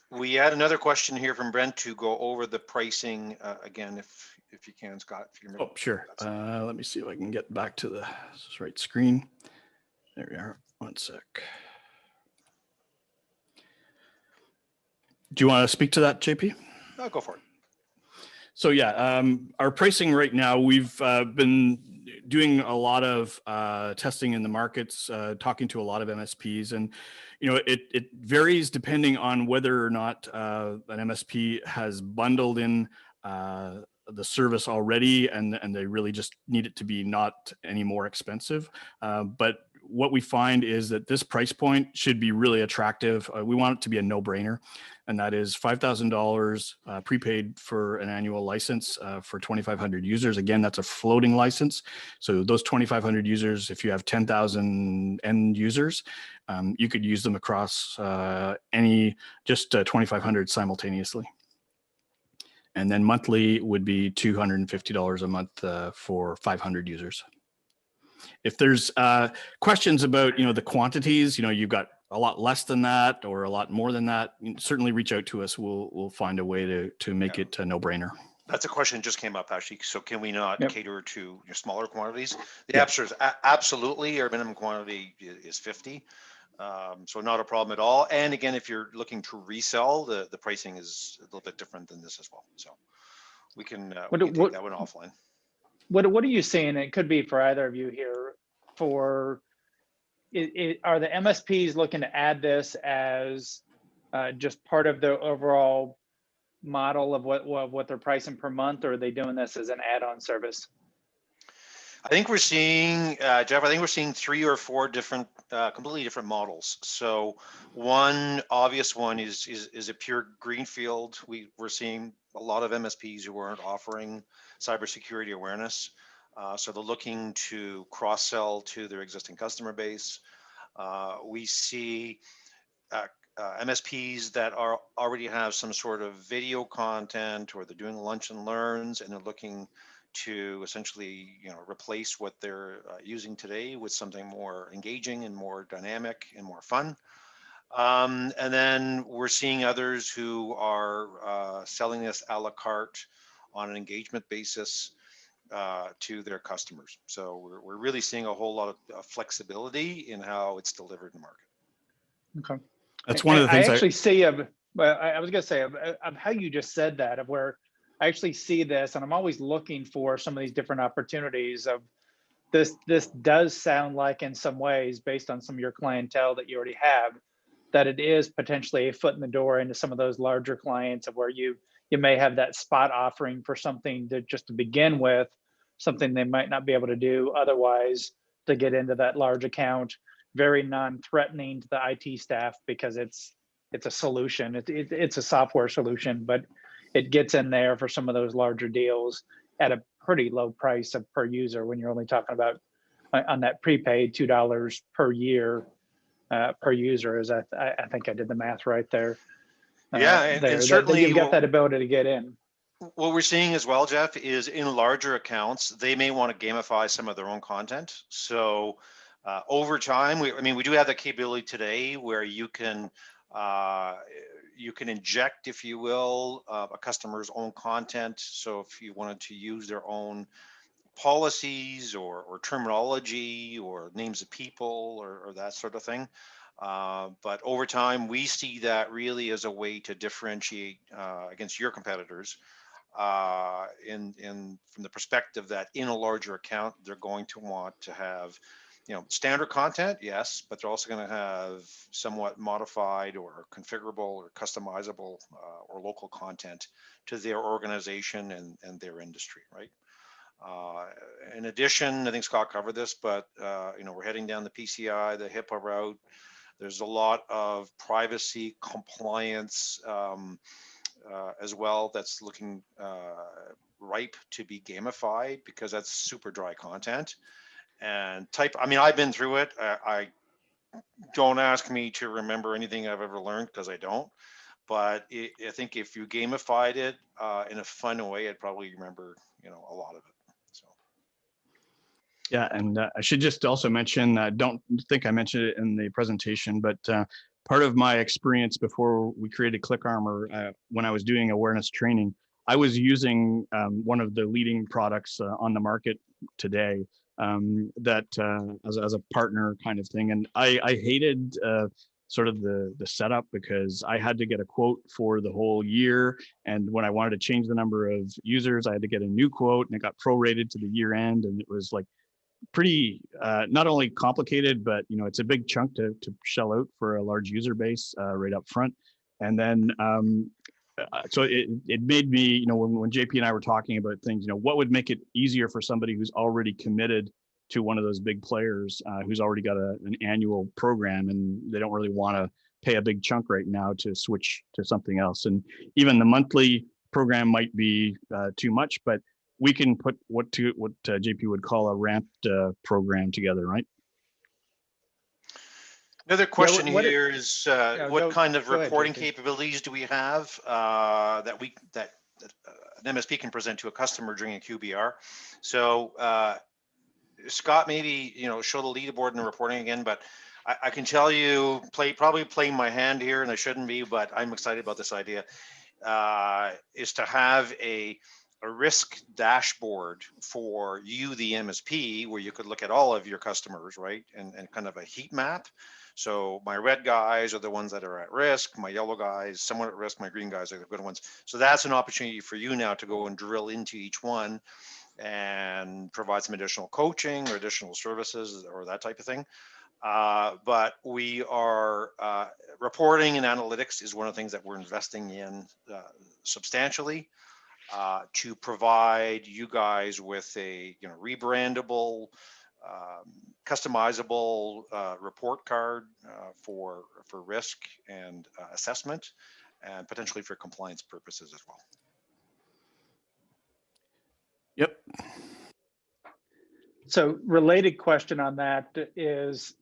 We had another question here from Brent to go over the pricing again, if you can, Scott. If you're sure. Let me see if I can get back to the right screen. There we are. One sec. Do you want to speak to that, JP? Go for it. So yeah, our pricing right now, we've been doing a lot of testing in the markets, talking to a lot of MSPs, and it varies depending on whether or not an MSP has bundled in the service already, and they really just need it to be not any more expensive. But what we find is that this price point should be really attractive. We want it to be a no-brainer, and that is $5,000 prepaid for an annual license for 2,500 users. Again, that's a floating license. So those 2,500 users, if you have 10,000 end users, you could use them across just 2,500 simultaneously. And then monthly would be $250 a month for 500 users. If there's questions about the quantities, you've got a lot less than that or a lot more than that, certainly reach out to us. We'll find a way to make it a no-brainer. That's a question that just came up, actually. So can we not cater to your smaller quantities? The answer is absolutely. Our minimum quantity is 50. So not a problem at all. And again, if you're looking to resell, the pricing is a little bit different than this as well. So we can take that one offline. What are you seeing? It could be for either of you here. Are the MSPs looking to add this as just part of the overall model of what they're pricing per month, or are they doing this as an add-on service? I think we're seeing, Jeff, I think we're seeing 3 or 4 different, completely different models. So one obvious one is a pure greenfield. We're seeing a lot of MSPs who aren't offering cybersecurity awareness. So they're looking to cross-sell to their existing customer base. We see MSPs that already have some sort of video content, or they're doing lunch and learns, and they're looking to essentially replace what they're using today with something more engaging and more dynamic and more fun. And then we're seeing others who are selling this a la carte on an engagement basis to their customers. So we're really seeing a whole lot of flexibility in how it's delivered in the market. Okay. That's one of the things I actually see I was going to say of how you just said that, of where I actually see this, and I'm always looking for some of these different opportunities of this. This does sound like, in some ways, based on some of your clientele that you already have, that it is potentially a foot in the door into some of those larger clients, of where you may have that spot offering for something to begin with, something they might not be able to do otherwise, to get into that large account, very non-threatening to the IT staff, because it's a solution. It's a software solution, but it gets in there for some of those larger deals at a pretty low price per user, when you're only talking about on that prepaid $2 per year per user. Is I think I did the math right there. Yeah, and certainly you've got that ability to get in. What we're seeing as well, Jeff, is in larger accounts, they may want to gamify some of their own content. So over time, we do have the capability today where you can inject, if you will, a customer's own content. So if you wanted to use their own policies or terminology or names of people or that sort of thing. But over time, we see that really as a way to differentiate against your competitors from the perspective that in a larger account, they're going to want to have standard content, yes, but they're also going to have somewhat modified or configurable or customizable or local content to their organization and their industry, right? In addition, I think Scott covered this, but we're heading down the PCI, the HIPAA route. There's a lot of privacy compliance as well that's looking ripe to be gamified, because that's super dry content. And I've been through it. I don't ask me to remember anything I've ever learned, because I don't. But I think if you gamified it in a fun way, I'd probably remember, a lot of it. So. Yeah, and I should just also mention, don't think I mentioned it in the presentation, but part of my experience before we created ClickArmor, when I was doing awareness training, I was using one of the leading products on the market today, that as a partner kind of thing. And I hated sort of the setup, because I had to get a quote for the whole year. And when I wanted to change the number of users, I had to get a new quote, and it got prorated to the year end. And it was like pretty, not only complicated, but it's a big chunk to shell out for a large user base right up front. And then, so it made me, when JP and I were talking about things, what would make it easier for somebody who's already committed to one of those big players, who's already got an annual program, and they don't really want to pay a big chunk right now to switch to something else. And even the monthly program might be too much, but we can put what JP would call a ramped program together, right? Another question here is what kind of reporting capabilities do we have that an MSP can present to a customer during a QBR? So Scott, maybe show the leaderboard and the reporting again, but I can tell you, probably playing my hand here, and I shouldn't be, but I'm excited about this idea, is to have a risk dashboard for you, the MSP, where you could look at all of your customers, right? And kind of a heat map. So my red guys are the ones that are at risk, my yellow guys somewhat at risk, my green guys are the good ones. So that's an opportunity for you now to go and drill into each one and provide some additional coaching or additional services or that type of thing. But we are reporting and analytics is one of the things that we're investing in substantially to provide you guys with a rebrandable, customizable report card for risk and assessment, and potentially for compliance purposes as well. Yep. So related question on that is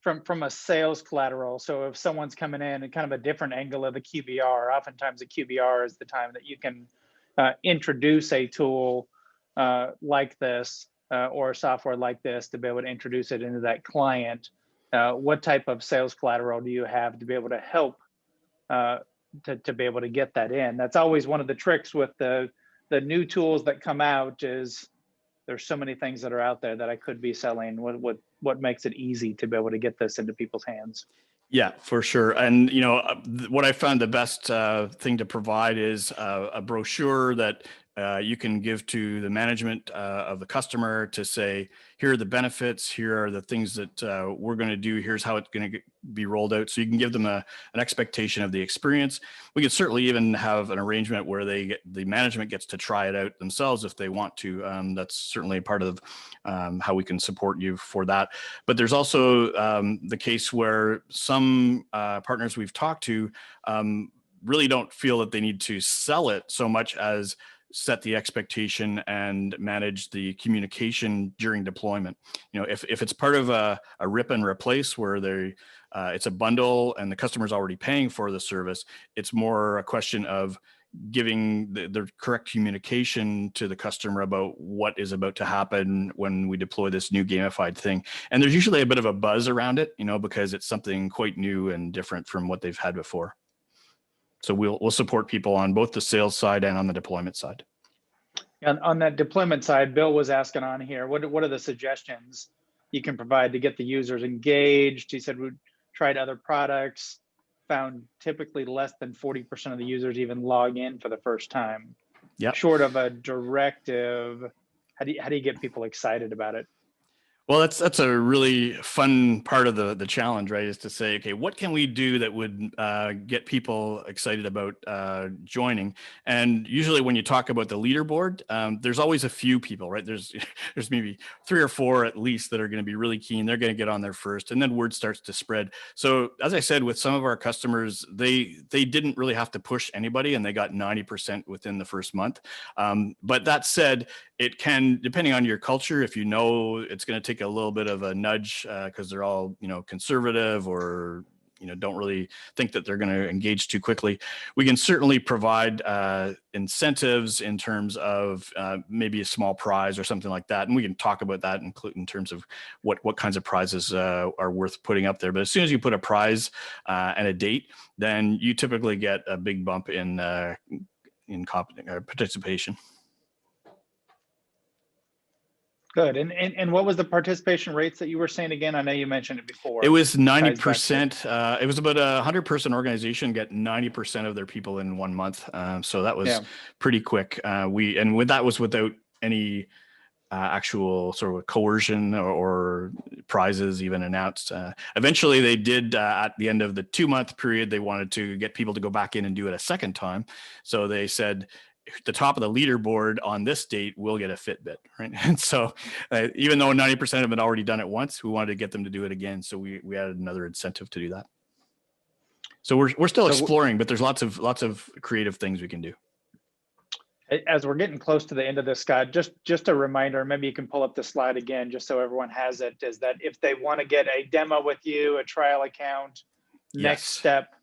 from a sales collateral. So if someone's coming in and kind of a different angle of the QBR, oftentimes the QBR is the time that you can introduce a tool like this or software like this to be able to introduce it into that client. What type of sales collateral do you have to be able to help to be able to get that in? That's always one of the tricks with the new tools that come out, is there's so many things that are out there that I could be selling. What makes it easy to be able to get this into people's hands? Yeah, for sure. And, what I found the best thing to provide is a brochure that you can give to the management of the customer to say, here are the benefits, here are the things that we're going to do, here's how it's going to be rolled out. So you can give them an expectation of the experience. We can certainly even have an arrangement where the management gets to try it out themselves if they want to. That's certainly part of how we can support you for that. But there's also the case where some partners we've talked to really don't feel that they need to sell it so much as set the expectation and manage the communication during deployment. If it's part of a rip and replace where it's a bundle and the customer's already paying for the service, it's more a question of giving the correct communication to the customer about what is about to happen when we deploy this new gamified thing. And there's usually a bit of a buzz around it, because it's something quite new and different from what they've had before. So we'll support people on both the sales side and on the deployment side. And on that deployment side, Bill was asking on here, what are the suggestions you can provide to get the users engaged? He said we tried other products, found typically less than 40% of the users even log in for the first time. Yeah. Short of a directive, how do you get people excited about it? Well, that's a really fun part of the challenge, right? Is to say, okay, what can we do that would get people excited about joining? And usually, when you talk about the leaderboard, there's always a few people, right? There's maybe 3 or 4 at least that are going to be really keen. They're going to get on there first, and then word starts to spread. So, as I said, with some of our customers, they didn't really have to push anybody, and they got 90% within the first month. But that said, it can, depending on your culture, if it's going to take a little bit of a nudge because they're all, conservative or, don't really think that they're going to engage too quickly. We can certainly provide incentives in terms of maybe a small prize or something like that. And we can talk about that in terms of what kinds of prizes are worth putting up there. But as soon as you put a prize and a date, then you typically get a big bump in participation. Good. And what was the participation rates that you were saying again? I know you mentioned it before. It was Ties back to- 90%. It was about a 100-person organization get 90% of their people in 1 month. So that was pretty quick. That was without any actual sort of coercion or prizes even announced. Eventually they did, at the end of the 2-month period, they wanted to get people to go back in and do it a second time. So they said, the top of the leaderboard on this date will get a Fitbit, right? And so even though 90% of them had already done it once, we wanted to get them to do it again. So we added another incentive to do that. So we're still exploring, but there's lots of creative things we can do. As we're getting close to the end of this, Scott, just a reminder, maybe you can pull up the slide again, just so everyone has it, is that if they want to get a demo with you, a trial account, next step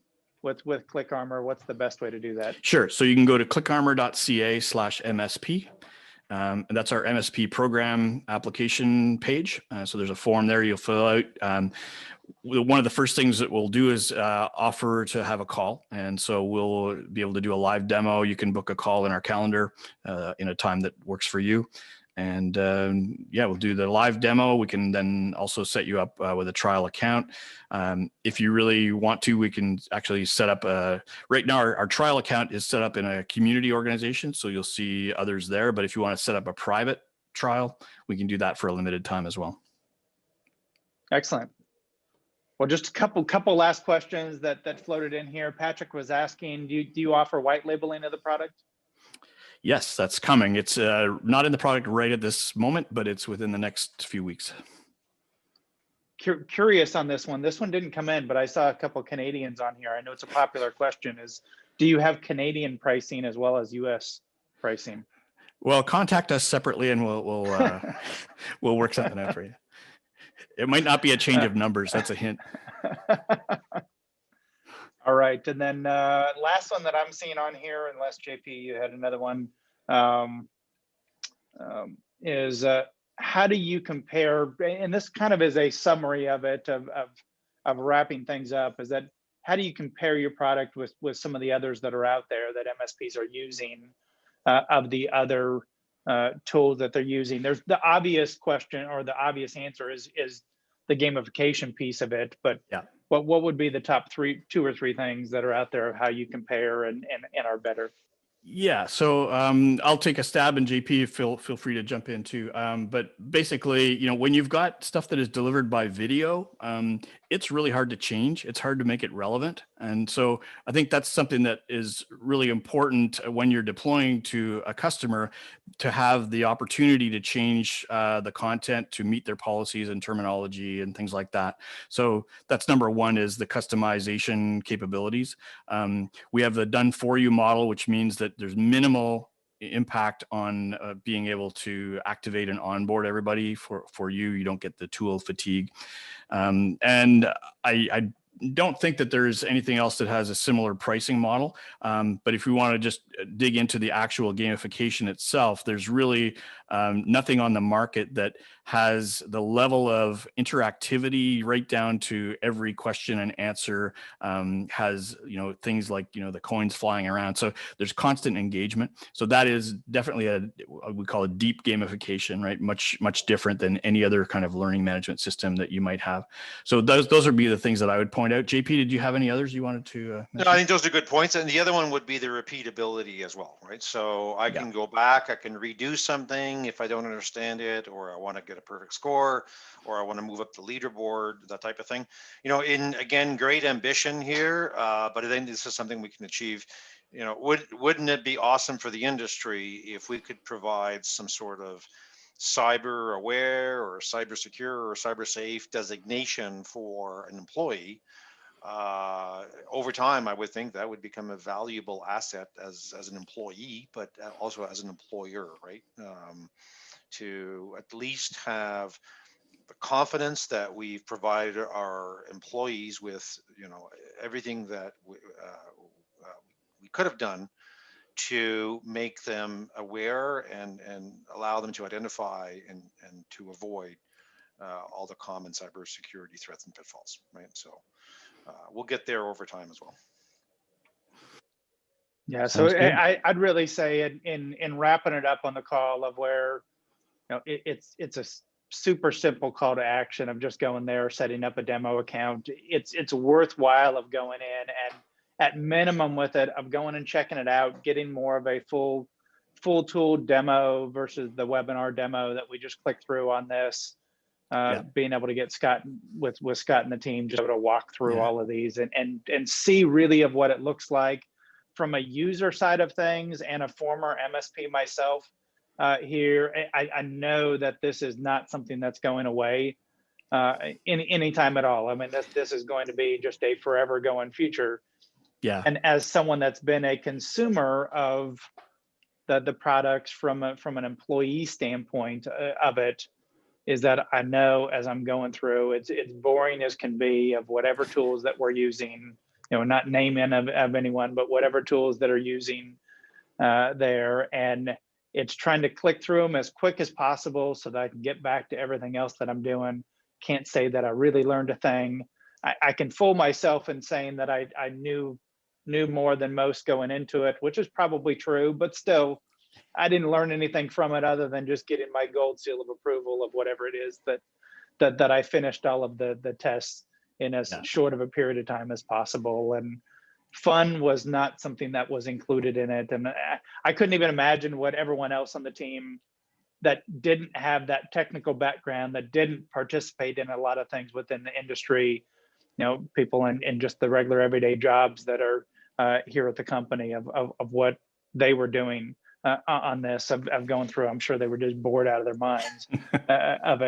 with ClickArmor, what's the best way to do that? Sure. So you can go to clickarmor.ca/MSP. And that's our MSP program application page. So there's a form there you'll fill out. One of the first things that we'll do is offer to have a call. And so we'll be able to do a live demo. You can book a call in our calendar in a time that works for you. And we'll do the live demo. We can then also set you up with a trial account. If you really want to, we can actually set up right now our trial account is set up in a community organization. So you'll see others there. But if you want to set up a private trial, we can do that for a limited time as well. Excellent. Well, just a couple last questions that floated in here. Patrick was asking, do you offer white labeling of the product? Yes, that's coming. It's not in the product right at this moment, but it's within the next few weeks. Curious on this one. This one didn't come in, but I saw a couple Canadians on here. I know it's a popular question. Do you have Canadian pricing as well as US pricing? Well, contact us separately and we'll work something out for you. It might not be a change of numbers. That's a hint. All right, and then last one that I'm seeing on here, unless JP, you had another one, is how do you compare? And this kind of is a summary of it, of wrapping things up. Is that how do you compare your product with some of the others that are out there that MSPs are using, of the other tools that they're using? There's the obvious question, or the obvious answer is the gamification piece of it, but yeah. What would be the top two or three things that are out there of how you compare and are better? Yeah, so I'll take a stab, and JP, feel free to jump in too. But basically, when you've got stuff that is delivered by video, it's really hard to change. It's hard to make it relevant. And so I think that's something that is really important when you're deploying to a customer, to have the opportunity to change the content to meet their policies and terminology and things like that. So that's number one, is the customization capabilities. We have the done for you model, which means that there's minimal impact on being able to activate and onboard everybody for you. You don't get the tool fatigue. And I don't think that there's anything else that has a similar pricing model. But if we want to just dig into the actual gamification itself, there's really nothing on the market that has the level of interactivity right down to every question and answer, has, things like, the coins flying around. So there's constant engagement. So that is definitely we call it deep gamification, right? Much different than any other kind of learning management system that you might have. So those would be the things that I would point out. JP, did you have any others you wanted to mention? No, I think those are good points. And the other one would be the repeatability as well, right? So I can go back, I can redo something if I don't understand it, or I want to get a perfect score, or I want to move up the leaderboard, that type of thing. Again, great ambition here, but I think this is something we can achieve. Wouldn't it be awesome for the industry if we could provide some sort of cyber aware or cyber secure or cyber safe designation for an employee? Over time, I would think that would become a valuable asset as an employee, but also as an employer, right? To at least have the confidence that we've provided our employees with, everything that we could have done to make them aware and allow them to identify and to avoid all the common cybersecurity threats and pitfalls, right? So we'll get there over time as well. Yeah, so I'd really say in wrapping it up on the call of where it's a super simple call to action of just going there, setting up a demo account. It's worthwhile of going in and at minimum with it of going and checking it out, getting more of a full tool demo versus the webinar demo that we just clicked through on this. Being able to get Scott with Scott and the team, just able to walk through all of these and see really of what it looks like from a user side of things. And a former MSP myself here, I know that this is not something that's going away any time at all. I mean, this is going to be just a forever going future. Yeah. And as someone that's been a consumer of the products from an employee standpoint of it, is that I know as I'm going through, it's boring as can be of whatever tools that we're using, not naming of anyone, but whatever tools that are using there. And it's trying to click through them as quick as possible so that I can get back to everything else that I'm doing. Can't say that I really learned a thing. I can fool myself in saying that I knew more than most going into it, which is probably true, but still, I didn't learn anything from it other than just getting my gold seal of approval of whatever it is that I finished all of the tests in as short of a period of time as possible. And fun was not something that was included in it. And I couldn't even imagine what everyone else on the team that didn't have that technical background, that didn't participate in a lot of things within the industry, people in just the regular everyday jobs that are here at the company of what they were doing on this of going through. I'm sure they were just bored out of their minds of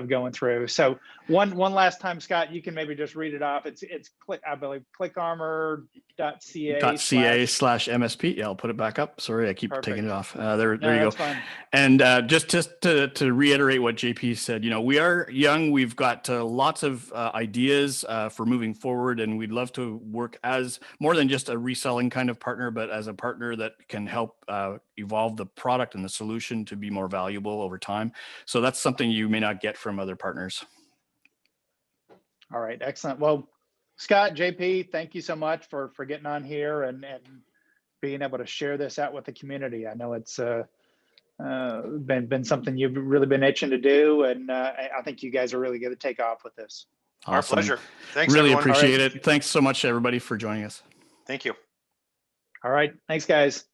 going through. So one last time, Scott, you can maybe just read it off. It's I believe ClickArmor.ca/MSP. Yeah, I'll put it back up. Sorry, I keep taking it off. There you go. Fine. And just to reiterate what JP said, we are young. We've got lots of ideas for moving forward, and we'd love to work as more than just a reselling kind of partner, but as a partner that can help evolve the product and the solution to be more valuable over time. So that's something you may not get from other partners. All right, excellent. Well, Scott, JP, thank you so much for getting on here and being able to share this out with the community. I know it's been something you've really been itching to do, and I think you guys are really going to take off with this. Awesome. Our pleasure. Thanks, really everyone. Appreciate it. Thanks so much, everybody, for joining us. Thank you. All right, thanks, guys.